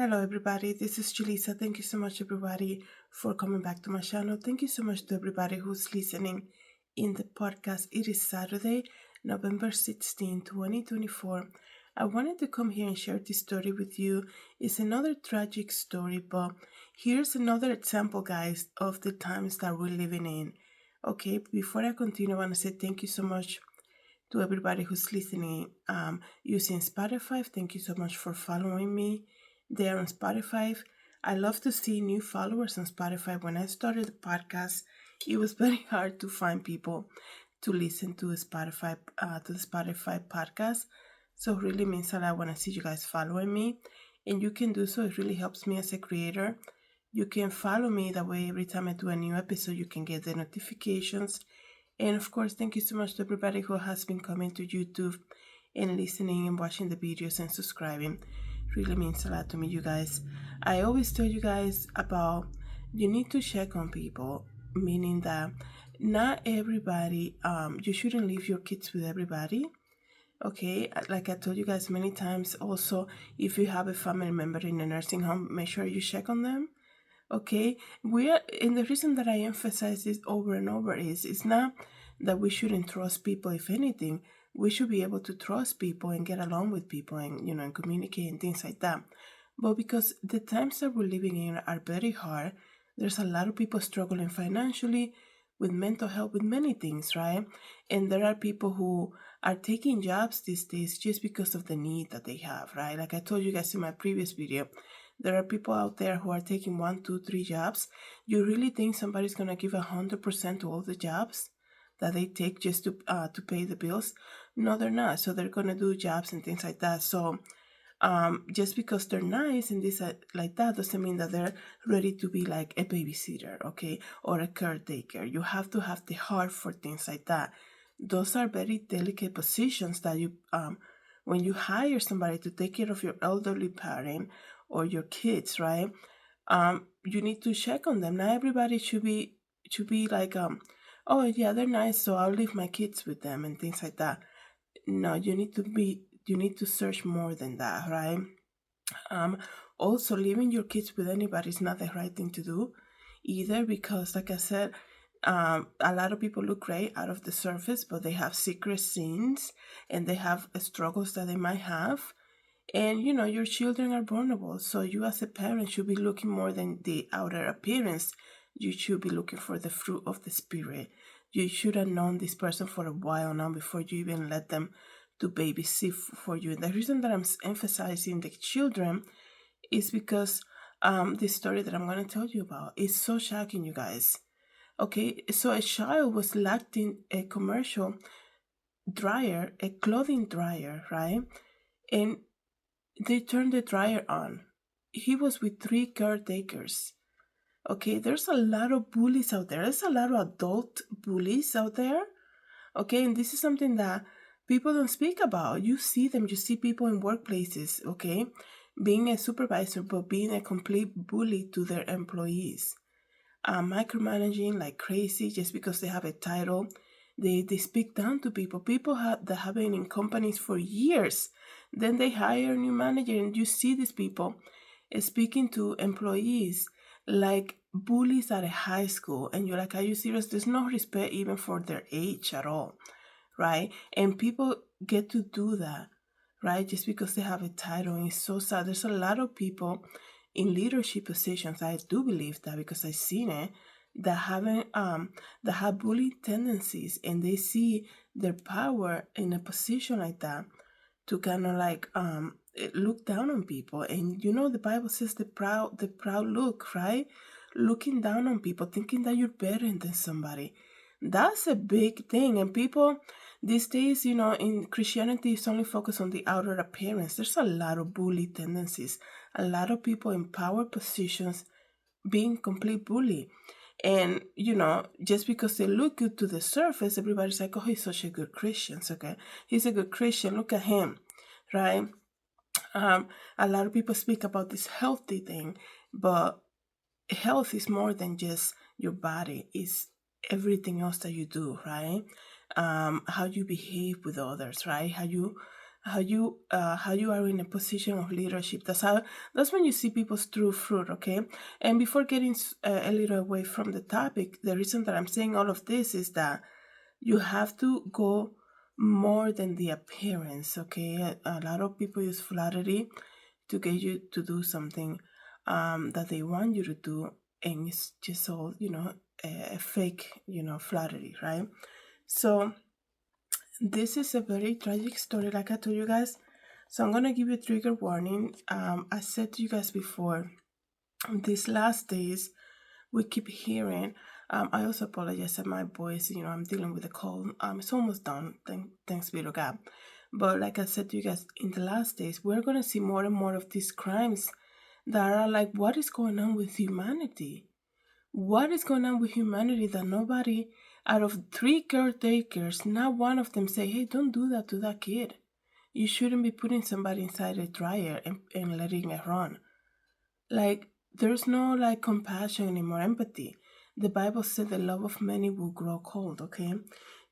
Hello everybody, this is Julissa. Thank you so much everybody for coming back to my channel. Thank you so much to everybody who's listening in the podcast. It is Saturday, November 16, 2024. I wanted to come here and share this story with you. It's another tragic story, but here's another example, guys, of the times that we're living in. Okay, before I continue, I want to say thank you so much to everybody who's listening using Spotify. Thank you so much for following me there on Spotify. I love to see new followers on Spotify. When I started the podcast, it was very hard to find people to listen to Spotify to the Spotify podcast. So it really means a lot when I see you guys following me, and you can do so. It really helps me as a creator. You can follow me that way. Every time I do a new episode, you can get the notifications. And of course, thank you so much to everybody who has been coming to YouTube and listening and watching the videos and subscribing. It really means a lot to me, you guys. I always tell you guys about you need to check on people, meaning that not everybody, you shouldn't leave your kids with everybody. Okay, like I told you guys many times, also, if you have a family member in a nursing home, make sure you check on them. Okay, and the reason that I emphasize this over and over is it's not that we shouldn't trust people. If anything, we should be able to trust people and get along with people and and communicate and things like that. But because the times that we're living in are very hard, there's a lot of people struggling financially, with mental health, with many things, right? And there are people who are taking jobs these days just because of the need that they have, right? Like I told you guys in my previous video, there are people out there who are taking 1, 2, 3 jobs. You really think somebody's gonna give 100% to all the jobs that they take just to pay the bills? No, they're not. So they're gonna do jobs and things like that. So just because they're nice and this like that doesn't mean that they're ready to be like a babysitter, okay, or a caretaker. You have to have the heart for things like that. Those are very delicate positions that you when you hire somebody to take care of your elderly parent or your kids, right? You need to check on them. Not everybody should be like oh yeah, they're nice, so I'll leave my kids with them and things like that. No, you need to search more than that, right? Also, leaving your kids with anybody is not the right thing to do either, because like I said, a lot of people look great out of the surface, but they have secret sins and they have struggles that they might have. And your children are vulnerable, so you as a parent should be looking more than the outer appearance. You should be looking for the fruit of the spirit. You should have known this person for a while now before you even let them to babysit for you. And the reason that I'm emphasizing the children is because the story that I'm going to tell you about is so shocking, you guys. Okay, so a child was locked in a commercial dryer, a clothing dryer, right? And they turned the dryer on. He was with 3 caretakers. Okay, there's a lot of bullies out there. There's a lot of adult bullies out there. Okay, and this is something that people don't speak about. You see them, you see people in workplaces, okay, being a supervisor, but being a complete bully to their employees. Micromanaging like crazy just because they have a title. They speak down to people. People that have been in companies for years. Then they hire a new manager, and you see these people speaking to employees like bullies at a high school. And you're like, are you serious? There's no respect even for their age at all, right? And people get to do that, right? Just because they have a title. And it's so sad. There's a lot of people in leadership positions, I do believe that because I've seen it, that have bullying tendencies, and they see their power in a position like that to kind of like look down on people. And the Bible says the proud look, right? Looking down on people, thinking that you're better than somebody. That's a big thing. And people these days, in Christianity, it's only focused on the outer appearance. There's a lot of bully tendencies, a lot of people in power positions being complete bully. And just because they look good to the surface, everybody's like, oh, he's such a good Christian. Okay, he's a good Christian, look at him, right? A lot of people speak about this healthy thing, but health is more than just your body. It's everything else that you do, right? How you behave with others, right? how you are in a position of leadership. That's when you see people's true fruit. Okay, and before getting a little away from the topic, the reason that I'm saying all of this is that you have to go more than the appearance. Okay, a lot of people use flattery to get you to do something that they want you to do, and it's just all a fake flattery, right? So this is a very tragic story, like I told you guys. So I'm gonna give you a trigger warning. I said to you guys before, these last days we keep hearing. I also apologize for my voice. I'm dealing with a cold. It's almost done. Thanks be to God. But like I said to you guys, in the last days, we're gonna see more and more of these crimes that are like, what is going on with humanity? What is going on with humanity that nobody, out of 3 caretakers, not one of them say, hey, don't do that to that kid. You shouldn't be putting somebody inside a dryer and letting it run. Like, there's no like compassion anymore, empathy. The Bible said the love of many will grow cold, okay?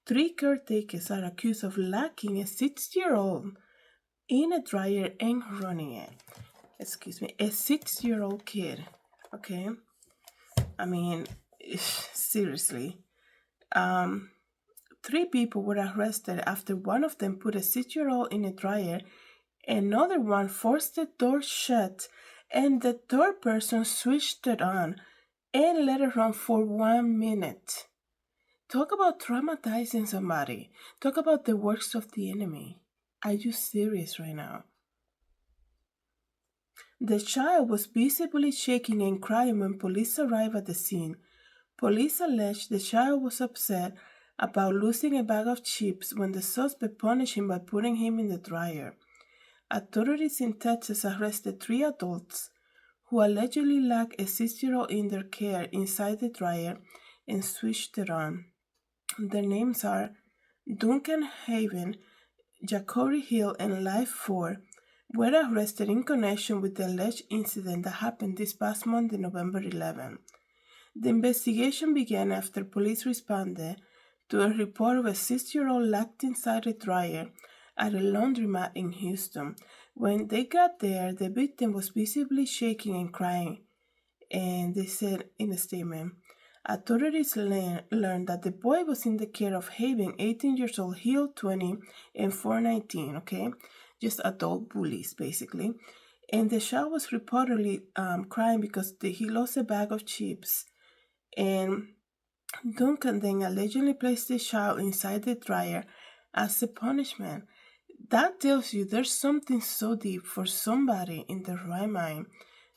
3 caretakers are accused of locking a 6-year-old in a dryer and running it. Excuse me, a 6-year-old kid, okay? I mean, seriously. 3 people were arrested after one of them put a 6-year-old in a dryer, another one forced the door shut, and the third person switched it on and let it run for 1 minute. Talk about traumatizing somebody. Talk about the works of the enemy. Are you serious right now? The child was visibly shaking and crying when police arrived at the scene. Police alleged the child was upset about losing a bag of chips when the suspect punished him by putting him in the dryer. Authorities in Texas arrested 3 adults who allegedly locked a 6-year-old in their care inside the dryer and switched it on. Their names are Duncan Haven, Jacory Hill, and Life 4 were arrested in connection with the alleged incident that happened this past Monday, November 11. The investigation began after police responded to a report of a 6-year-old locked inside a dryer at a laundromat in Houston. When they got there, the victim was visibly shaking and crying, and they said in a statement, authorities learned that the boy was in the care of Haven, 18 years old, Hill, 20, and 419, okay? Just adult bullies, basically. And the child was reportedly crying because he lost a bag of chips. And Duncan then allegedly placed the child inside the dryer as a punishment. That tells you there's something so deep for somebody in their right mind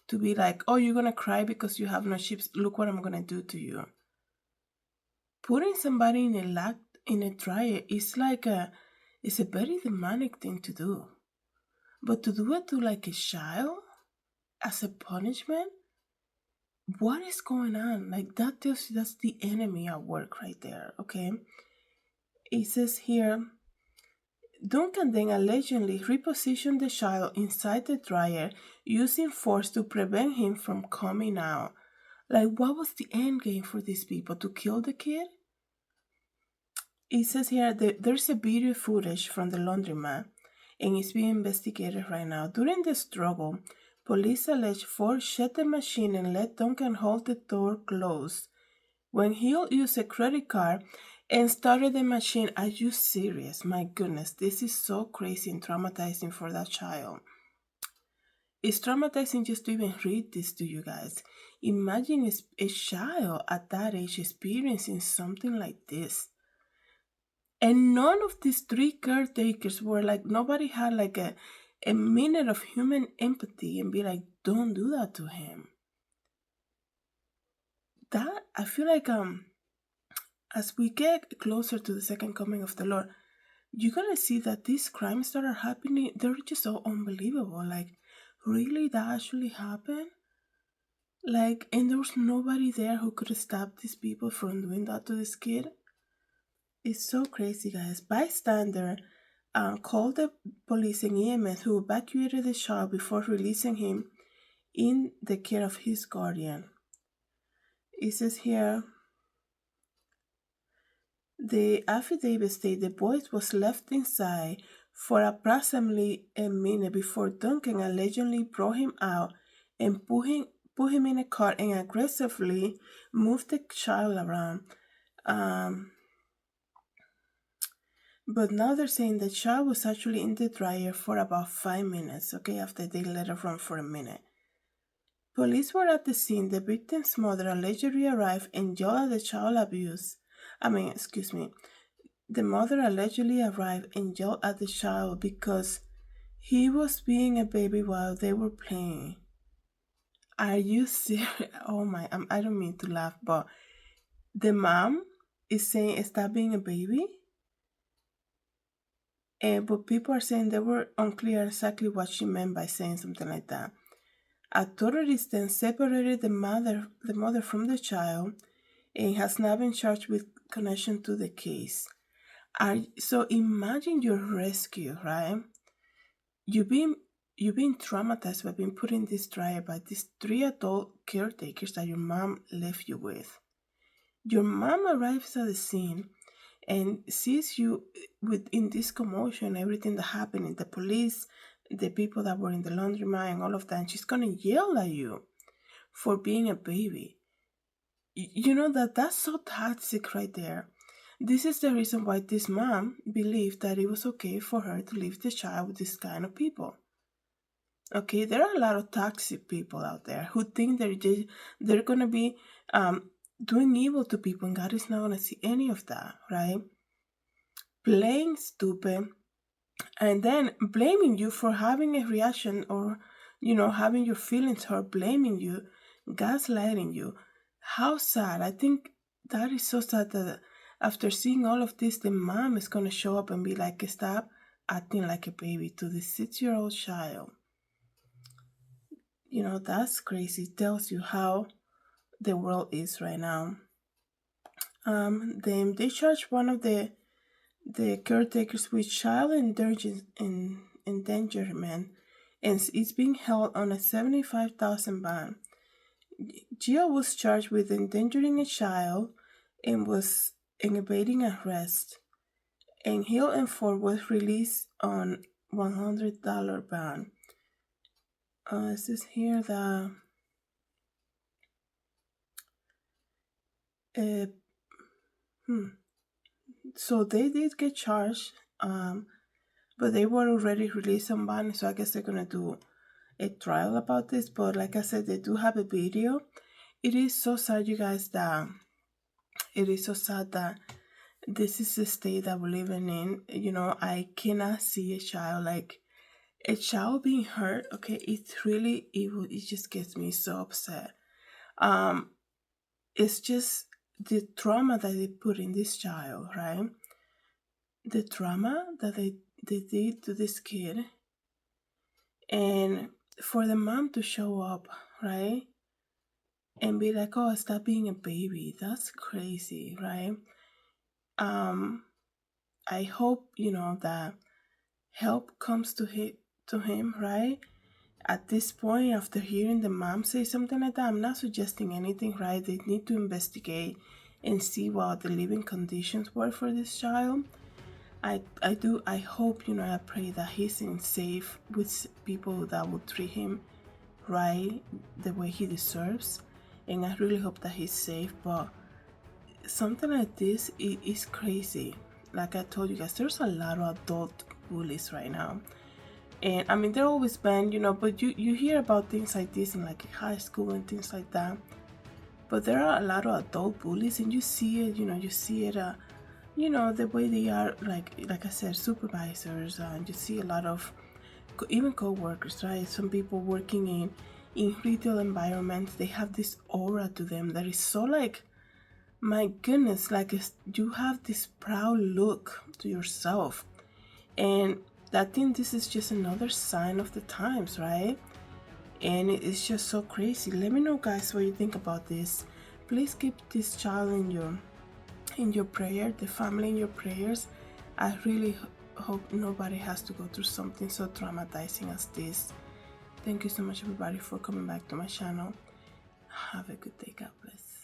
to be like, oh, you're gonna cry because you have no chips. Look what I'm gonna do to you. Putting somebody in a dryer is it's a very demonic thing to do. But to do it to like a child as a punishment, what is going on? Like, that tells you that's the enemy at work right there, okay? It says here, Duncan then allegedly repositioned the child inside the dryer using force to prevent him from coming out. Like, what was the end game for these people? To kill the kid? It says here that there's a video footage from the laundromat and it's being investigated right now. During the struggle, police allege Ford shut the machine and let Duncan hold the door closed. When Hill used a credit card and started the machine, are you serious? My goodness, this is so crazy and traumatizing for that child. It's traumatizing just to even read this to you guys. Imagine a child at that age experiencing something like this. And none of these 3 caretakers were like, nobody had like a minute of human empathy and be like, don't do that to him. That, I feel like, as we get closer to the second coming of the Lord, you're gonna see that these crimes that are happening, they're just so unbelievable. Like, really, that actually happened? Like, and there was nobody there who could stop these people from doing that to this kid? It's so crazy, guys. Bystander called the police and EMS, who evacuated the child before releasing him in the care of his guardian. It says here, the affidavit states the boy was left inside for approximately a minute before Duncan allegedly brought him out and put him in a car and aggressively moved the child around. Um, but now they're saying the child was actually in the dryer for about 5 minutes, okay, after they let her run for a minute. Police were at the scene. The victim's mother allegedly arrived and yelled at the child abuse. The mother allegedly arrived and yelled at the child because he was being a baby while they were playing. Are you serious? Oh my, I don't mean to laugh, but the mom is saying, stop being a baby? But people are saying they were unclear exactly what she meant by saying something like that. Authorities then separated the mother from the child and has now been charged with connection to the case. So imagine your rescue, right? You've been traumatized by being put in this dryer by these 3 adult caretakers that your mom left you with. Your mom arrives at the scene and sees you in this commotion, everything that happened, the police, the people that were in the laundromat and all of that, and she's gonna yell at you for being a baby. You know that's so toxic right there. This is the reason why this mom believed that it was okay for her to leave the child with this kind of people. Okay, there are a lot of toxic people out there who think they're gonna be doing evil to people, and God is not gonna see any of that, right? Playing stupid, and then blaming you for having a reaction or having your feelings hurt, blaming you, gaslighting you. How sad. I think that is so sad that after seeing all of this, the mom is going to show up and be like, stop acting like a baby to this 6-year-old child. That's crazy. It tells you how the world is right now. Then they charged one of the caretakers with child endangerment, and it's being held on a $75,000 bond. Gio was charged with endangering a child and was evading arrest, and Hill and Ford was released on $100 bond. It says here that so they did get charged, but they were already released on bond, so I guess they're gonna do a trial about this. But like I said, they do have a video. It is so sad, you guys, that this is the state that we're living in. I cannot see a child being hurt. Okay, it's really evil. It just gets me so upset. It's just the trauma that they put in this child, right? The trauma that they did to this kid, and for the mom to show up, right, and be like, oh, stop being a baby. That's crazy, right? I hope that help comes to him, right? At this point, after hearing the mom say something like that, I'm not suggesting anything, right? They need to investigate and see what the living conditions were for this child. I hope, I pray that he's in safe with people that will treat him right the way he deserves, and I really hope that he's safe. But something like this is crazy. Like I told you guys, there's a lot of adult bullies right now, and I mean they're always banned, but you hear about things like this in like high school and things like that. But there are a lot of adult bullies, and you see it, the way they are, like I said, supervisors, and you see a lot of even co-workers, right? Some people working in retail environments, they have this aura to them that is so like, my goodness, like you have this proud look to yourself. And I think this is just another sign of the times, right? And it's just so crazy. Let me know, guys, what you think about this. Please keep this child in your prayer, the family in your prayers. I really hope nobody has to go through something so traumatizing as this. Thank you so much, everybody, for coming back to my channel. Have a good day. God bless.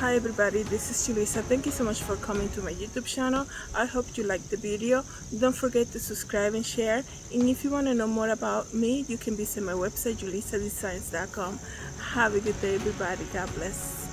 Hi everybody, this is Julissa. Thank you so much for coming to my YouTube channel. I hope you liked the video. Don't forget to subscribe and share. And if you want to know more about me, you can visit my website, Julissadesigns.com. Have a good day everybody. God bless.